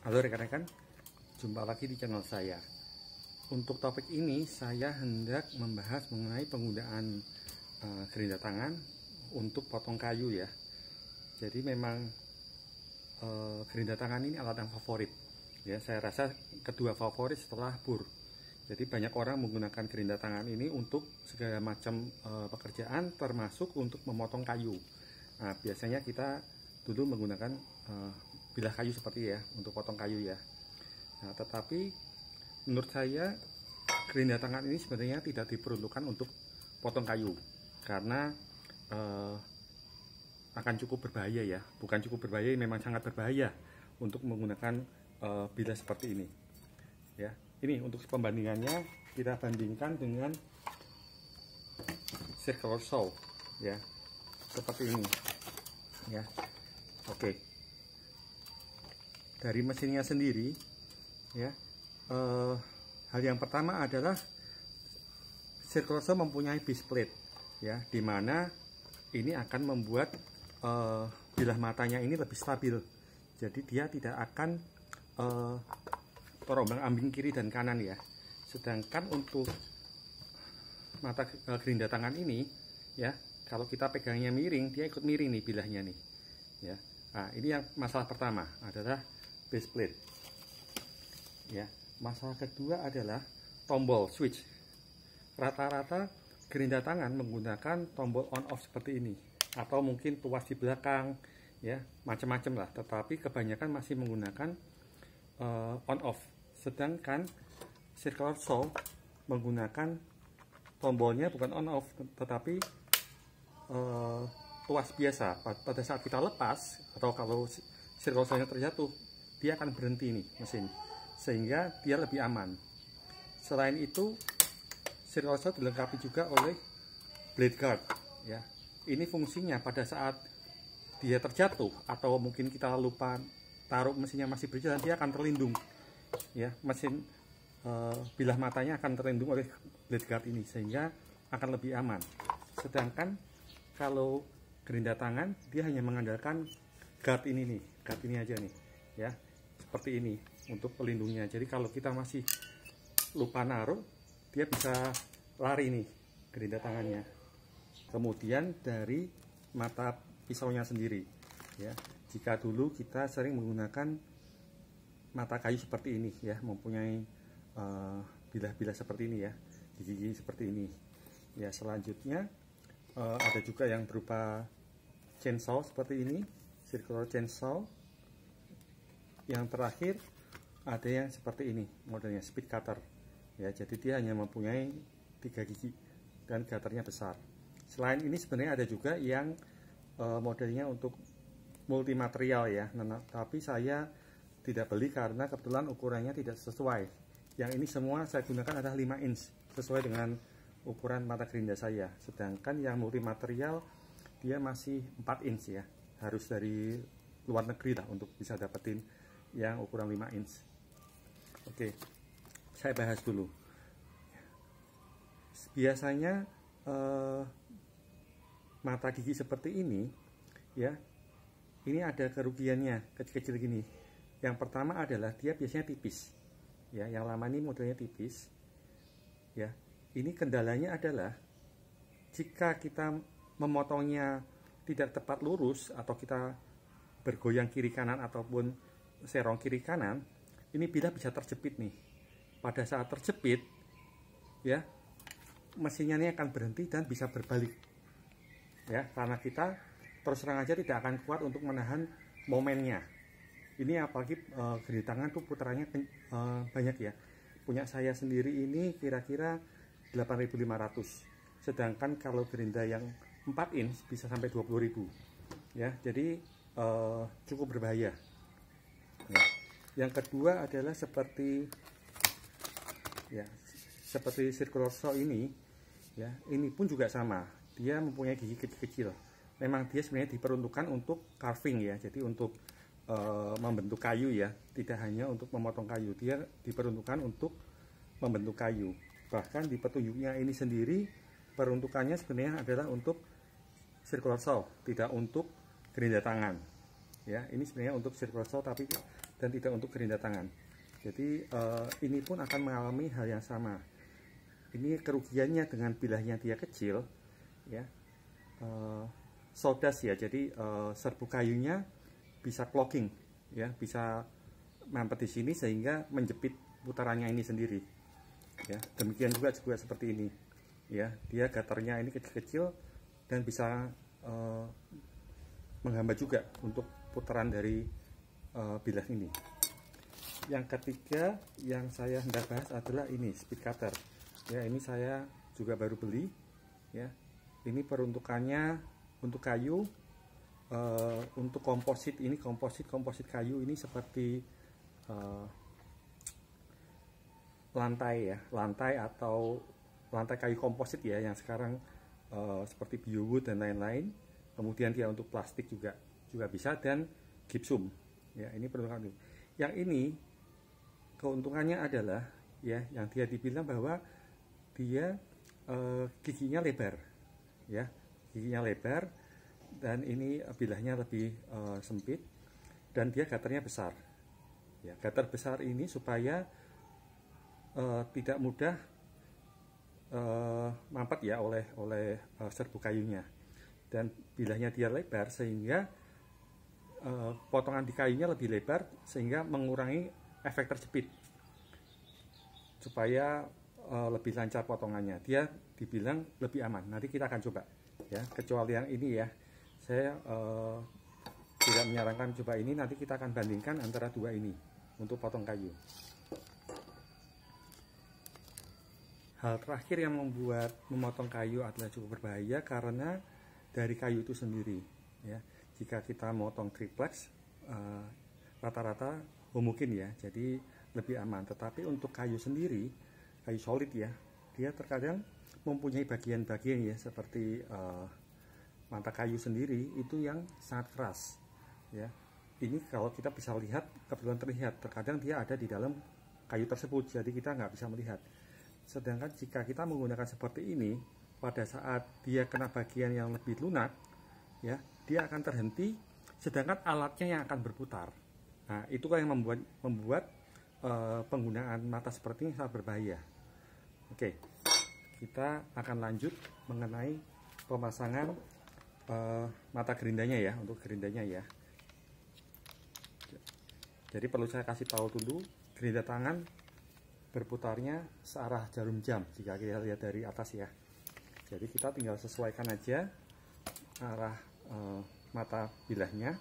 Halo rekan-rekan, jumpa lagi di channel saya. Untuk topik ini saya hendak membahas mengenai penggunaan gerinda tangan untuk potong kayu ya. Jadi memang gerinda tangan ini alat yang favorit ya. Saya rasa kedua favorit setelah bur. Jadi banyak orang menggunakan gerinda tangan ini untuk segala macam pekerjaan, termasuk untuk memotong kayu. Nah, biasanya kita dulu menggunakan bilah kayu seperti ya, untuk potong kayu ya. Nah, tetapi menurut saya gerinda tangan ini sebenarnya tidak diperuntukkan untuk potong kayu, karena akan cukup berbahaya ya. Bukan cukup berbahaya, memang sangat berbahaya untuk menggunakan bilah seperti ini ya. Ini untuk pembandingannya, kita bandingkan dengan circular saw ya, seperti ini ya. Oke, dari mesinnya sendiri ya, hal yang pertama adalah circular saw mempunyai base plate ya, dimana ini akan membuat bilah matanya ini lebih stabil. Jadi dia tidak akan terombang-ambing kiri dan kanan ya. Sedangkan untuk mata gerinda tangan ini ya, kalau kita pegangnya miring, dia ikut miring nih bilahnya nih ya. Nah, ini yang masalah pertama adalah base plate ya. Masalah kedua adalah tombol switch. Rata-rata gerinda tangan menggunakan tombol on off seperti ini, atau mungkin tuas di belakang ya, macam-macam lah, tetapi kebanyakan masih menggunakan on off. Sedangkan circular saw menggunakan tombolnya bukan on off, tetapi tuas biasa. Pada saat kita lepas atau kalau circular saw-nya terjatuh, dia akan berhenti nih mesin, sehingga dia lebih aman. Selain itu, circular saw dilengkapi juga oleh blade guard ya. Ini fungsinya pada saat dia terjatuh atau mungkin kita lupa taruh, mesinnya masih berjalan, dia akan terlindung ya. Mesin bilah matanya akan terlindung oleh blade guard ini, sehingga akan lebih aman. Sedangkan kalau gerinda tangan, dia hanya mengandalkan guard ini nih, guard ini aja nih ya, seperti ini untuk pelindungnya. Jadi kalau kita masih lupa naruh, dia bisa lari nih gerinda tangannya. Kemudian dari mata pisaunya sendiri ya, jika dulu kita sering menggunakan mata kayu seperti ini ya, mempunyai bilah-bilah seperti ini ya, gigi-gigi seperti ini ya. Selanjutnya ada juga yang berupa chainsaw seperti ini, circular chainsaw. Yang terakhir ada yang seperti ini, modelnya speed cutter ya. Jadi dia hanya mempunyai 3 gigi dan gutternya besar. Selain ini sebenarnya ada juga yang modelnya untuk multi material ya. Nah, tapi saya tidak beli karena kebetulan ukurannya tidak sesuai. Yang ini semua saya gunakan adalah 5 inch, sesuai dengan ukuran mata gerinda saya. Sedangkan yang multi material dia masih 4 inch ya, harus dari luar negeri lah untuk bisa dapetin yang ukuran 5 inch. Oke, saya bahas dulu. Biasanya mata gigi seperti ini ya, ini ada kerugiannya kecil-kecil gini. Yang pertama adalah dia biasanya tipis ya, yang lama ini modelnya tipis ya. Ini kendalanya adalah jika kita memotongnya tidak tepat lurus, atau kita bergoyang kiri kanan ataupun serong kiri kanan, ini bilah bisa terjepit nih. Pada saat terjepit ya, mesinnya ini akan berhenti dan bisa berbalik ya, karena kita terus terang aja tidak akan kuat untuk menahan momennya. Ini apalagi gerinda tangan tuh putarannya banyak ya. Punya saya sendiri ini kira-kira 8.500, sedangkan kalau gerinda yang 4 inch bisa sampai 20.000 ya. Jadi cukup berbahaya ya. Yang kedua adalah seperti ya, seperti circular saw ini ya, ini pun juga sama, dia mempunyai gigi kecil-kecil. Memang dia sebenarnya diperuntukkan untuk carving ya, jadi untuk membentuk kayu ya, tidak hanya untuk memotong kayu. Dia diperuntukkan untuk membentuk kayu. Bahkan di petunjuknya ini sendiri peruntukannya sebenarnya adalah untuk circular saw, tidak untuk gerinda tangan ya. Ini sebenarnya untuk circular saw, tapi dan tidak untuk gerinda tangan. Jadi ini pun akan mengalami hal yang sama. Ini kerugiannya dengan bilahnya dia kecil, ya, sodas ya. Jadi serbu kayunya bisa clogging, ya, bisa mampet di sini sehingga menjepit putarannya ini sendiri. Ya, demikian juga seperti ini. Ya, dia gatarnya ini kecil-kecil dan bisa menghambat juga untuk putaran dari bilah ini. Yang ketiga yang saya hendak bahas adalah ini speed cutter. Ya, ini saya juga baru beli. Ya, ini peruntukannya untuk kayu, untuk komposit. Ini komposit kayu ini seperti lantai atau lantai kayu komposit ya, yang sekarang seperti biowood dan lain-lain. Kemudian dia untuk plastik juga bisa, dan gypsum. Ya, ini peruntukan. Yang ini keuntungannya adalah ya, yang dia dibilang bahwa dia giginya lebar, ya, giginya lebar, dan ini bilahnya lebih sempit, dan dia gatarnya besar. Ya, gatar besar ini supaya tidak mudah mampet ya oleh serbu kayunya, dan bilahnya dia lebar sehingga potongan di kayunya lebih lebar sehingga mengurangi efek terjepit, supaya lebih lancar potongannya. Dia dibilang lebih aman. Nanti kita akan coba ya, kecuali yang ini ya, saya tidak menyarankan coba ini. Nanti kita akan bandingkan antara dua ini untuk potong kayu. Hal terakhir yang membuat memotong kayu adalah cukup berbahaya karena dari kayu itu sendiri ya. Jika kita memotong triplex rata-rata mungkin ya, jadi lebih aman. Tetapi untuk kayu sendiri, kayu solid ya, dia terkadang mempunyai bagian-bagian ya, seperti mata kayu sendiri itu yang sangat keras ya. Ini kalau kita bisa lihat, kebetulan terlihat, terkadang dia ada di dalam kayu tersebut, jadi kita nggak bisa melihat. Sedangkan jika kita menggunakan seperti ini, pada saat dia kena bagian yang lebih lunak ya, dia akan terhenti, sedangkan alatnya yang akan berputar. Nah, itu yang membuat penggunaan mata seperti ini sangat berbahaya. Oke, kita akan lanjut mengenai pemasangan mata gerindanya ya, untuk gerindanya ya. Jadi perlu saya kasih tahu dulu, gerinda tangan berputarnya searah jarum jam jika kita lihat dari atas ya. Jadi kita tinggal sesuaikan aja arah mata bilahnya.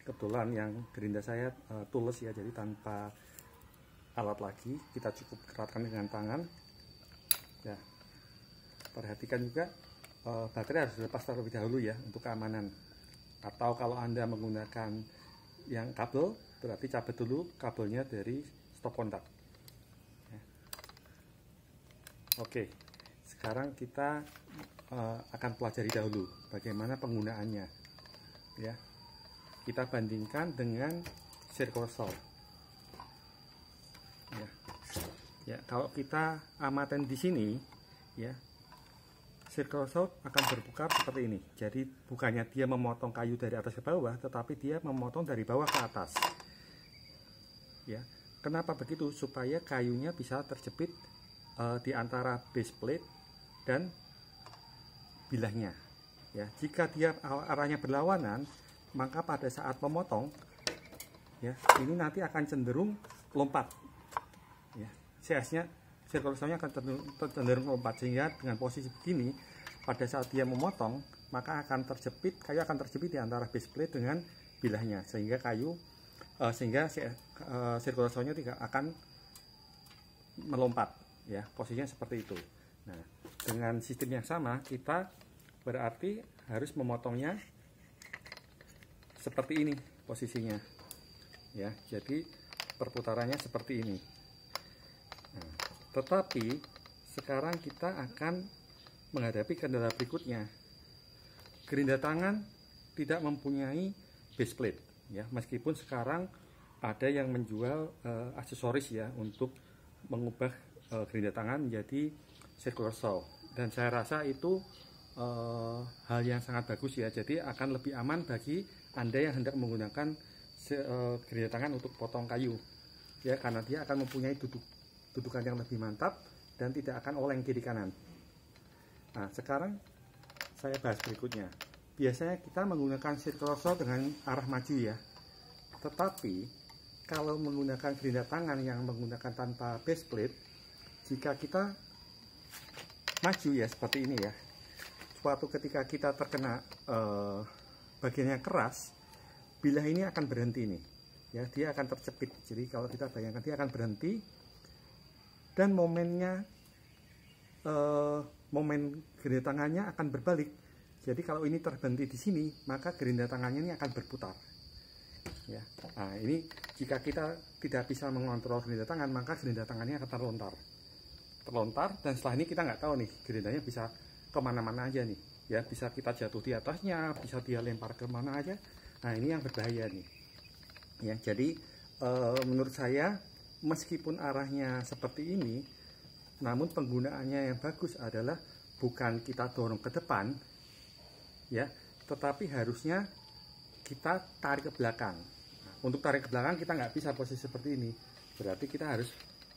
Kebetulan yang gerinda saya tools ya, jadi tanpa alat lagi, kita cukup keratkan dengan tangan ya. Perhatikan juga baterai harus dilepas terlebih dahulu ya, untuk keamanan. Atau kalau Anda menggunakan yang kabel, berarti cabut dulu kabelnya dari stop kontak ya. Oke, sekarang kita akan pelajari dahulu bagaimana penggunaannya ya. Kita bandingkan dengan circle saw ya. Ya, kalau kita amatan di sini ya, circle saw akan berputar seperti ini. Jadi bukannya dia memotong kayu dari atas ke bawah, tetapi dia memotong dari bawah ke atas ya. Kenapa begitu? Supaya kayunya bisa terjepit di antara base plate dan bilahnya ya. Jika dia arahnya berlawanan, maka pada saat memotong ya, ini nanti akan cenderung lompat ya. CS-nya, circle saw-nya akan cenderung lompat, sehingga dengan posisi begini pada saat dia memotong, maka akan terjepit, kayu akan terjepit di antara base plate dengan bilahnya, sehingga circle saw-nya tidak akan melompat ya. Posisinya seperti itu. Nah, dengan sistem yang sama, kita berarti harus memotongnya seperti ini posisinya ya. Jadi perputarannya seperti ini. Nah, tetapi sekarang kita akan menghadapi kendala berikutnya. Gerinda tangan tidak mempunyai base plate ya, meskipun sekarang ada yang menjual aksesoris ya untuk mengubah gerinda tangan menjadi circular saw, dan saya rasa itu hal yang sangat bagus ya. Jadi akan lebih aman bagi Anda yang hendak menggunakan gerenda tangan untuk potong kayu ya, karena dia akan mempunyai dudukan yang lebih mantap dan tidak akan oleng kiri kanan. Nah, sekarang saya bahas berikutnya. Biasanya kita menggunakan circular saw dengan arah maju ya, tetapi kalau menggunakan gerenda tangan yang menggunakan tanpa base plate, jika kita maju ya seperti ini ya, suatu ketika kita terkena bagian yang keras, bilah ini akan berhenti nih ya, dia akan tercepit. Jadi kalau kita bayangkan, dia akan berhenti dan momennya momen gerenda tangannya akan berbalik. Jadi kalau ini terhenti di sini, maka gerenda tangannya ini akan berputar ya. Nah, ini jika kita tidak bisa mengontrol gerenda tangan, maka gerenda tangannya akan terlontar, dan setelah ini kita nggak tahu nih gerendanya bisa kemana-mana aja nih ya, bisa kita jatuh di atasnya, bisa dia lempar kemana aja. Nah, ini yang berbahaya nih ya. Jadi menurut saya, meskipun arahnya seperti ini, namun penggunaannya yang bagus adalah bukan kita dorong ke depan ya, tetapi harusnya kita tarik ke belakang. Nah, untuk tarik ke belakang kita nggak bisa posisi seperti ini, berarti kita harus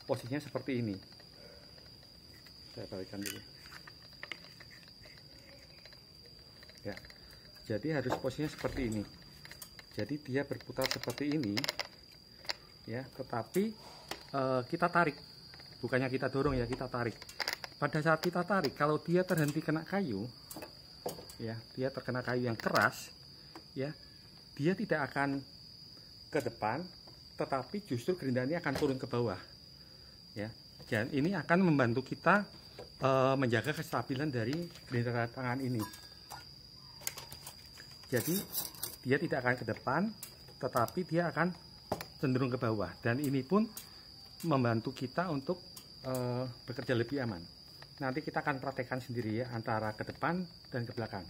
posisinya seperti ini. Saya balikkan dulu ya. Jadi harus posisinya seperti ini. Jadi dia berputar seperti ini ya, tetapi kita tarik, bukannya kita dorong ya, kita tarik. Pada saat kita tarik, kalau dia terhenti kena kayu ya, dia terkena kayu yang keras ya, dia tidak akan ke depan, tetapi justru gerendanya akan turun ke bawah ya. Dan ini akan membantu kita menjaga kestabilan dari gerenda tangan ini. Jadi dia tidak akan ke depan, tetapi dia akan cenderung ke bawah, dan ini pun membantu kita untuk bekerja lebih aman. Nanti kita akan praktekkan sendiri ya, antara ke depan dan ke belakang.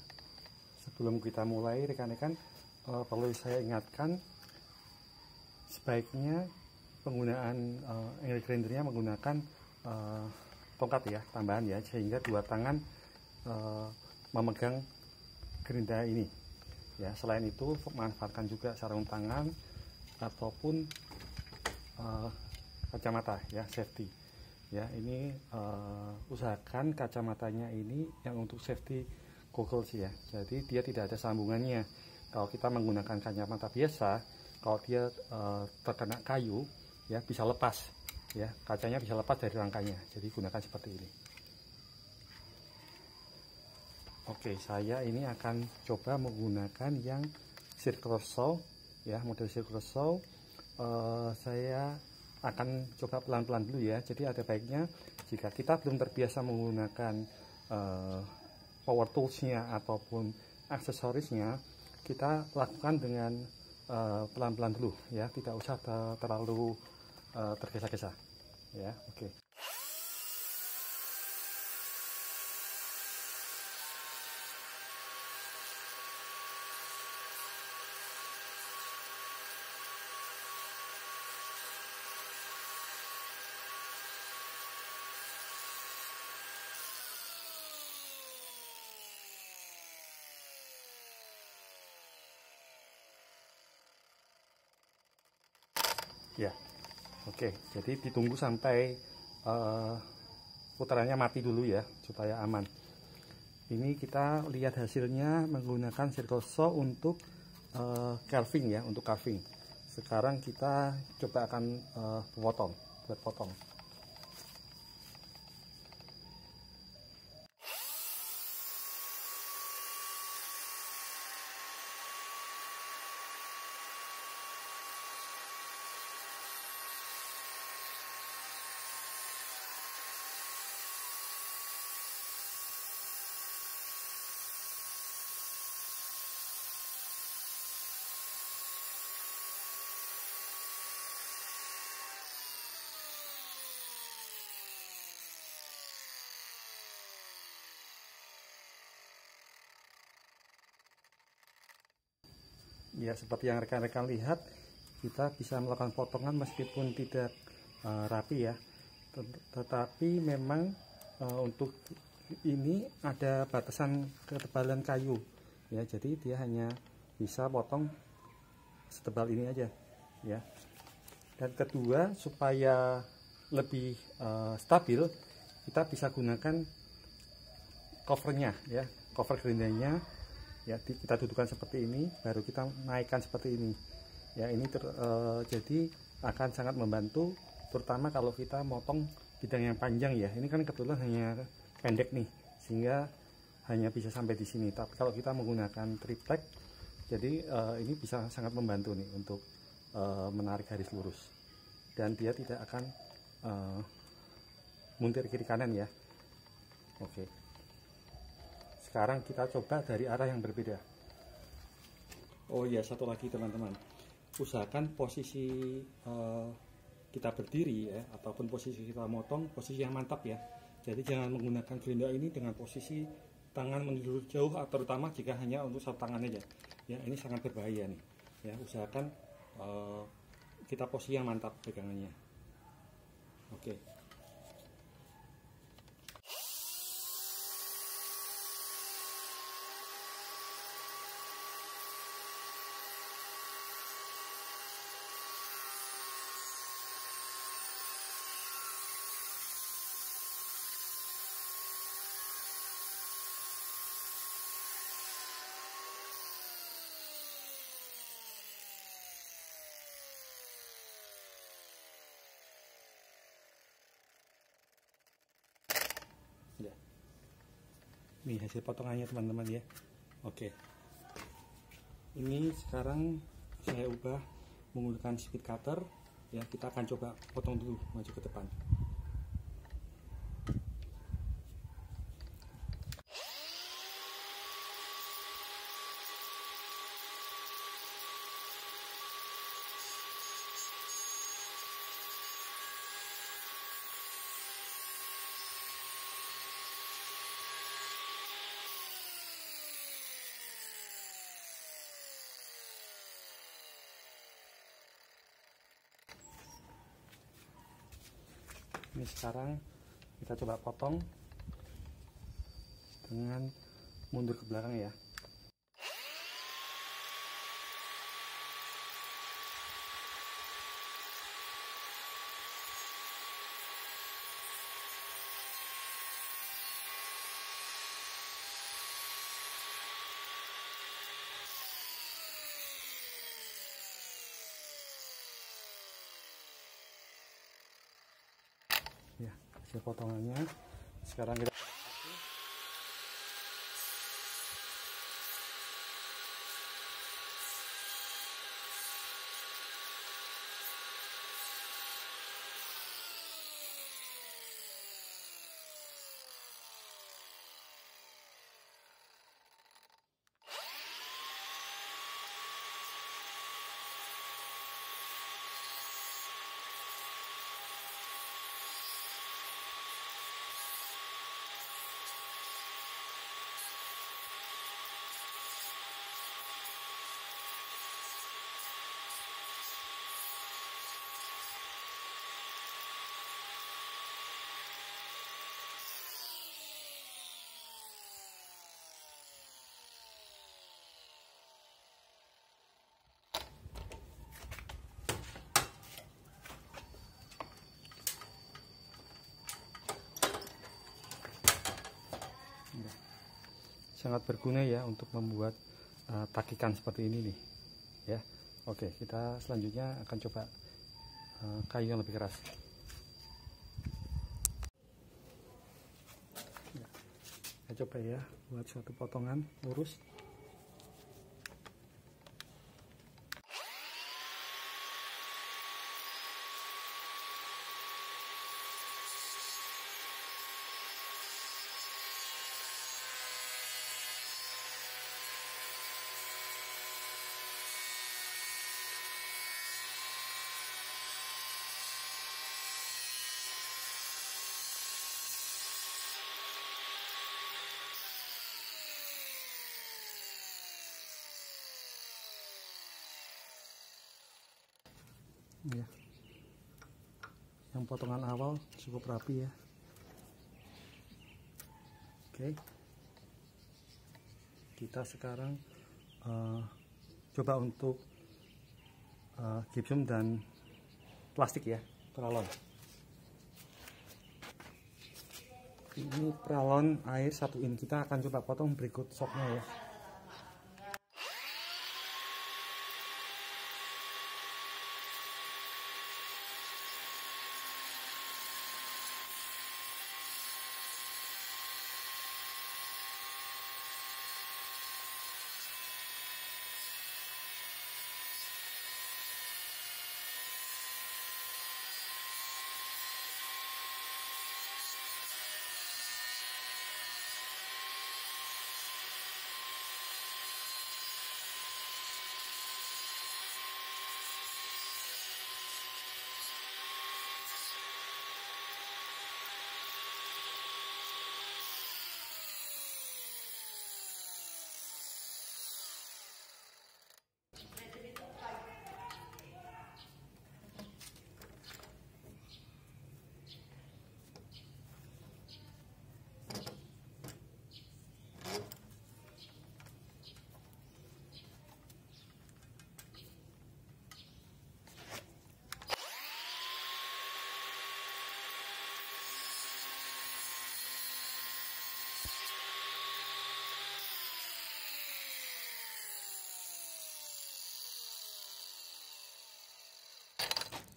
Sebelum kita mulai, rekan-rekan, perlu saya ingatkan, sebaiknya penggunaan angle grindernya menggunakan tongkat ya, tambahan ya, sehingga dua tangan memegang gerenda ini ya. Selain itu, manfaatkan juga sarung tangan ataupun kacamata ya, safety ya. Ini usahakan kacamatanya ini yang untuk safety goggles ya, jadi dia tidak ada sambungannya. Kalau kita menggunakan kacamata biasa, kalau dia terkena kayu ya, bisa lepas ya, kacanya bisa lepas dari rangkanya. Jadi gunakan seperti ini. Oke, saya ini akan coba menggunakan yang circular saw ya, model circular saw. Saya akan coba pelan-pelan dulu ya. Jadi ada baiknya jika kita belum terbiasa menggunakan power toolsnya ataupun aksesorisnya, kita lakukan dengan pelan-pelan dulu ya, tidak usah terlalu tergesa-gesa ya. Oke. Ya, oke. Jadi ditunggu sampai putarannya mati dulu ya, supaya aman. Ini kita lihat hasilnya menggunakan circle saw untuk carving ya, untuk carving. Sekarang kita coba akan buat potong. Ya, seperti yang rekan-rekan lihat, kita bisa melakukan potongan meskipun tidak rapi ya, tetapi memang untuk ini ada batasan ketebalan kayu ya, jadi dia hanya bisa potong setebal ini aja ya. Dan kedua, supaya lebih stabil, kita bisa gunakan covernya ya, cover gerindanya ya, kita dudukkan seperti ini, baru kita naikkan seperti ini ya. Ini jadi akan sangat membantu, terutama kalau kita motong bidang yang panjang ya. Ini kan kebetulan hanya pendek nih, sehingga hanya bisa sampai di sini. Tapi kalau kita menggunakan triplek, jadi ini bisa sangat membantu nih untuk menarik garis lurus, dan dia tidak akan muntir kiri kanan ya. Oke, sekarang kita coba dari arah yang berbeda. Oh iya, satu lagi teman-teman, usahakan posisi kita berdiri ya, ataupun posisi kita motong, posisi yang mantap ya. Jadi jangan menggunakan gerinda ini dengan posisi tangan menjulur jauh, terutama jika hanya untuk satu tangan aja ya. Ini sangat berbahaya nih ya. Usahakan kita posisi yang mantap pegangannya. Oke. Ya. Ini hasil potongannya teman-teman ya. Oke. Ini sekarang saya ubah menggunakan speed cutter ya. Kita akan coba potong dulu, maju ke depan. Ini sekarang kita coba potong dengan mundur ke belakang ya. Ya, hasil potongannya. Sekarang kita sangat berguna ya untuk membuat takikan seperti ini nih ya. Oke, kita selanjutnya akan coba kayu yang lebih keras ya. Kita coba ya buat suatu potongan lurus. Ya, yang potongan awal cukup rapi ya. Oke, kita sekarang coba untuk gipsum dan plastik ya, pralon. Ini pralon air 1 in, kita akan coba potong berikut shotnya ya.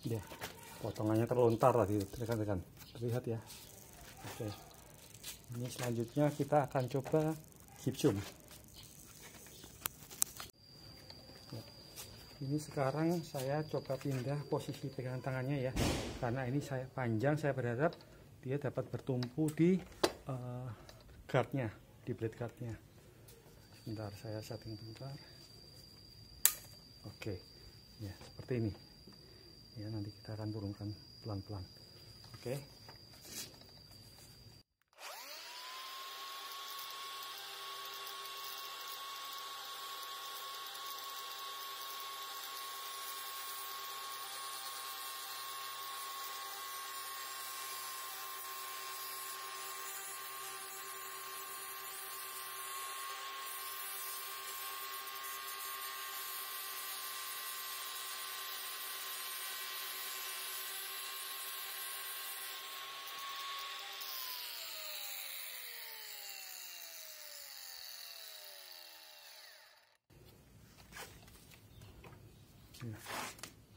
Ya, potongannya terlontar tadi rekan-rekan, terlihat ya. Oke, ini selanjutnya kita akan coba gipsum. Ya. Ini sekarang saya coba pindah posisi pegangan tangannya ya, karena ini saya panjang, saya berharap dia dapat bertumpu di guardnya, di blade guardnya. Sebentar, saya setting bentar. Oke, ya seperti ini. Ya, nanti kita akan turunkan pelan-pelan. Oke.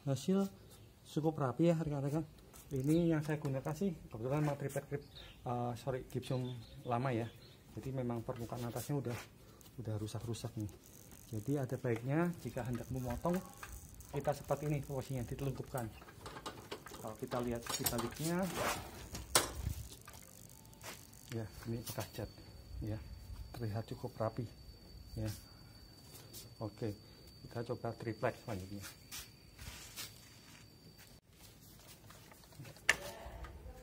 Hasil cukup rapi ya rekan-rekan. Ini yang saya gunakan sih kebetulan triplek gipsum lama ya, jadi memang permukaan atasnya udah rusak-rusak nih. Jadi ada baiknya jika hendak memotong kita seperti ini posisinya, ditelungkupkan. Kalau kita lihat di baliknya ya, ini bekas cat ya, terlihat cukup rapi ya. Oke, kita coba triplek selanjutnya.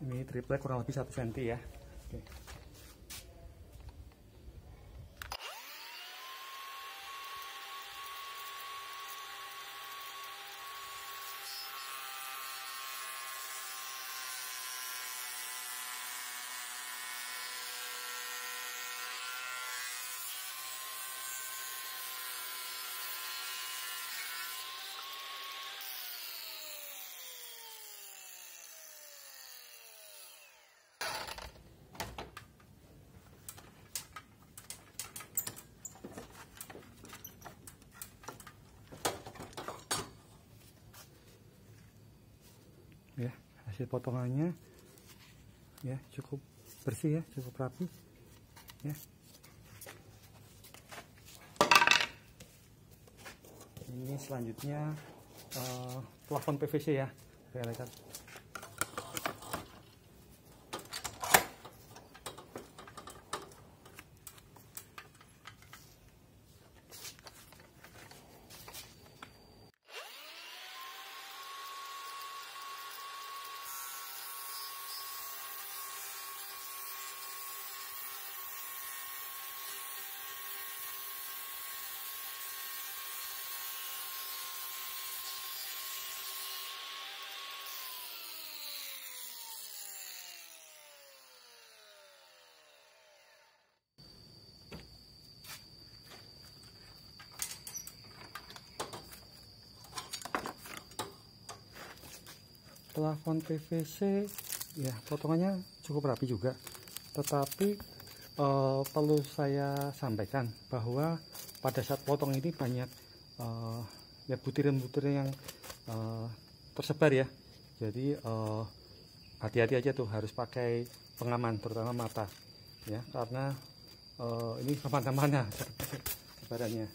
Ini triplek kurang lebih 1 cm ya. Oke. Ya, hasil potongannya ya cukup bersih ya, cukup rapi ya. Ini selanjutnya plafon PVC ya, saya lihat. plafon PVC ya potongannya cukup rapi juga, tetapi perlu saya sampaikan bahwa pada saat potong ini banyak ya butiran-butiran yang tersebar ya. Jadi hati-hati aja tuh, harus pakai pengaman terutama mata ya, karena ini kemana-mana sebarannya.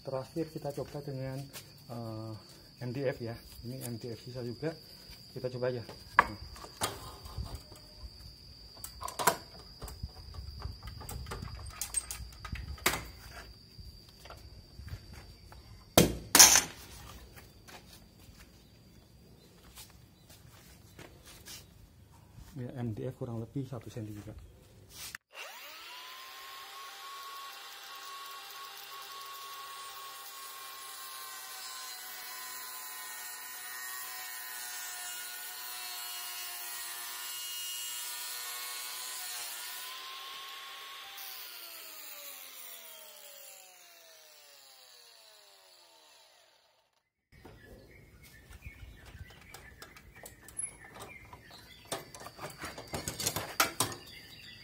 Terakhir kita coba dengan MDF ya, ini MDF sisa juga, kita coba aja. Ya, MDF kurang lebih 1 cm juga.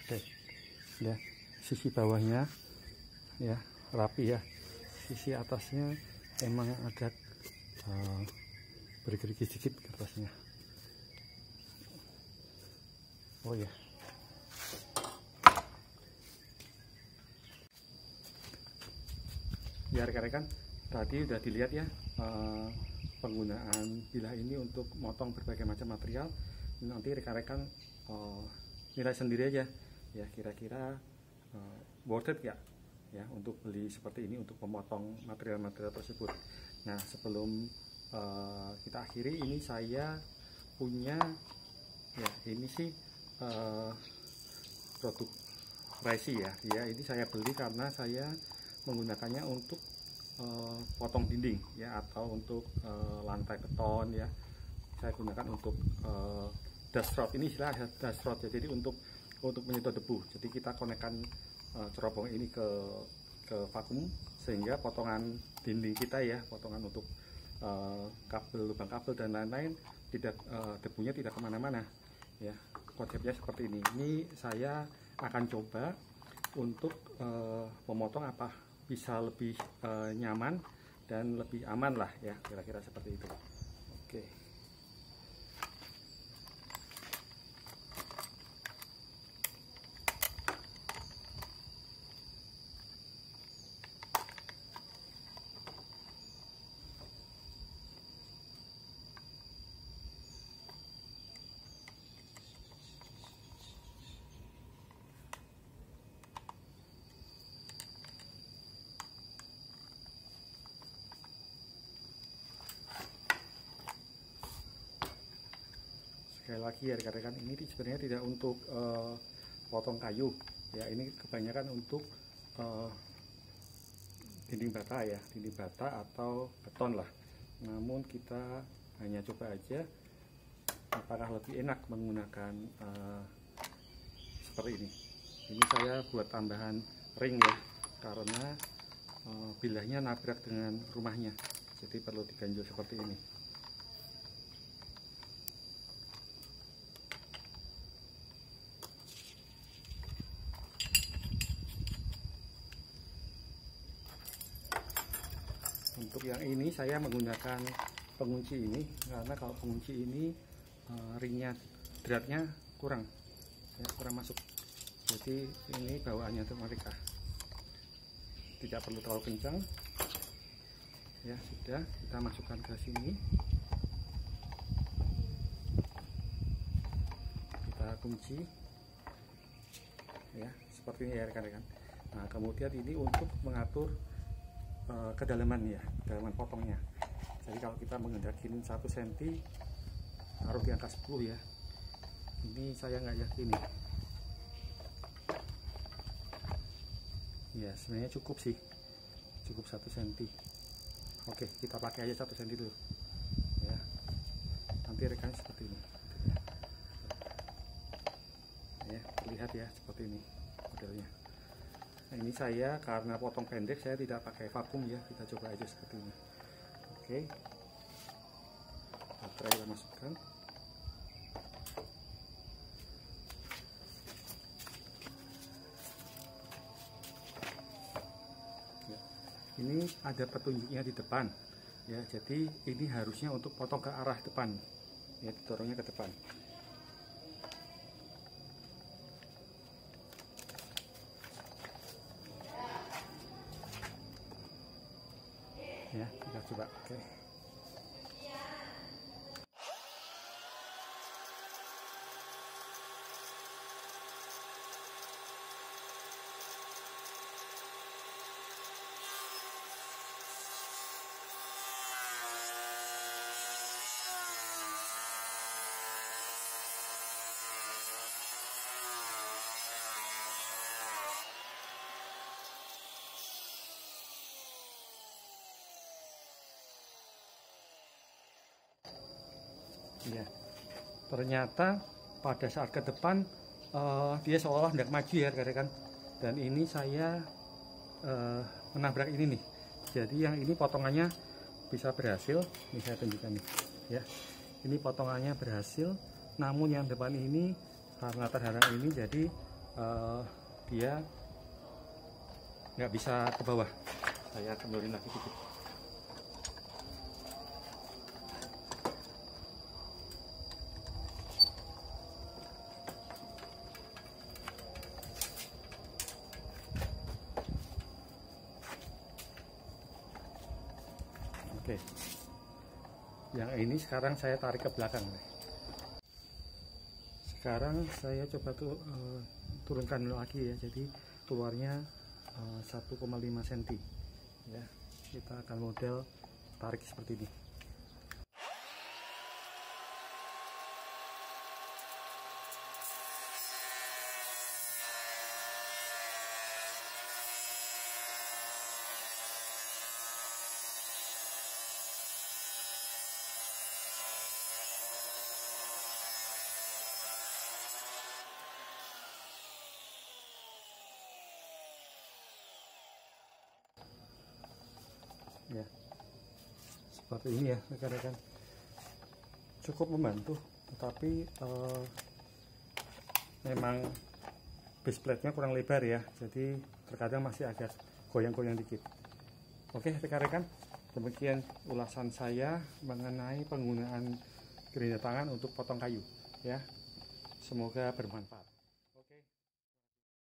Oke, ya sisi bawahnya ya rapi ya, sisi atasnya emang agak bergerigi sedikit kertasnya. Oh ya, ya rekan-rekan, tadi udah dilihat ya penggunaan bilah ini untuk motong berbagai macam material. Nanti rekan-rekan nilai sendiri aja ya, kira-kira worth it ya untuk beli seperti ini untuk memotong material-material tersebut. Nah, sebelum kita akhiri, ini saya punya ya, ini sih produk Resi ya. Ini saya beli karena saya menggunakannya untuk potong dinding ya, atau untuk lantai beton ya. Saya gunakan untuk dust rod, ini istilah dust rod ya, jadi untuk menyedot debu. Jadi kita konekkan cerobong ini ke vakum, sehingga potongan dinding kita ya, potongan untuk kabel, lubang kabel dan lain-lain, tidak debunya tidak kemana-mana ya. Konsepnya seperti ini. Ini saya akan coba untuk memotong apa bisa lebih nyaman dan lebih aman lah ya, kira-kira seperti itu. Oke. Sekali lagi ya rekan-rekan, ini sebenarnya tidak untuk potong kayu ya, ini kebanyakan untuk dinding bata ya, dinding bata atau beton lah. Namun kita hanya coba aja apakah lebih enak menggunakan seperti ini. Ini saya buat tambahan ring ya, karena bilahnya nabrak dengan rumahnya, jadi perlu diganjel seperti ini. Untuk yang ini saya menggunakan pengunci ini, karena kalau pengunci ini ringnya, dratnya kurang ya, kurang masuk. Jadi ini bawaannya untuk mereka, tidak perlu terlalu kencang ya. Sudah, kita masukkan ke sini, kita kunci ya, seperti ini ya rekan-rekan. Nah, kemudian ini untuk mengatur kedalaman ya, kedalaman potongnya. Jadi kalau kita menghendakin 1 cm, taruh di angka 10 ya. Ini saya nggak yakin nih. Ya sebenarnya cukup sih, cukup 1 cm. Oke, kita pakai aja 1 cm dulu ya. Nanti rekan seperti ini ya, terlihat ya seperti ini modelnya. Nah, ini saya karena potong pendek, saya tidak pakai vakum ya, kita coba aja seperti ini. Oke, baterai kita masukkan. Ya, ini ada petunjuknya di depan ya, jadi ini harusnya untuk potong ke arah depan ya, didorongnya ke depan. Ya, kita coba. Oke. Ya, ternyata pada saat ke depan dia seolah tidak maju ya rekan-rekan. Dan ini saya menabrak ini nih. Jadi yang ini potongannya bisa berhasil. Ini saya tunjukkan nih. Ya, ini potongannya berhasil. Namun yang depan ini karena terhalang ini, jadi dia nggak bisa ke bawah. Saya kendorin lagi dikit. Oke, yang ini sekarang saya tarik ke belakang. Sekarang saya coba turunkan lagi ya, jadi keluarnya 1,5 cm ya. Kita akan model tarik seperti ini. Ya, seperti ini ya rekan-rekan, cukup membantu, tetapi memang base plate-nya kurang lebar ya, jadi terkadang masih agak goyang-goyang dikit. Oke rekan-rekan, demikian ulasan saya mengenai penggunaan gerinda tangan untuk potong kayu ya, semoga bermanfaat.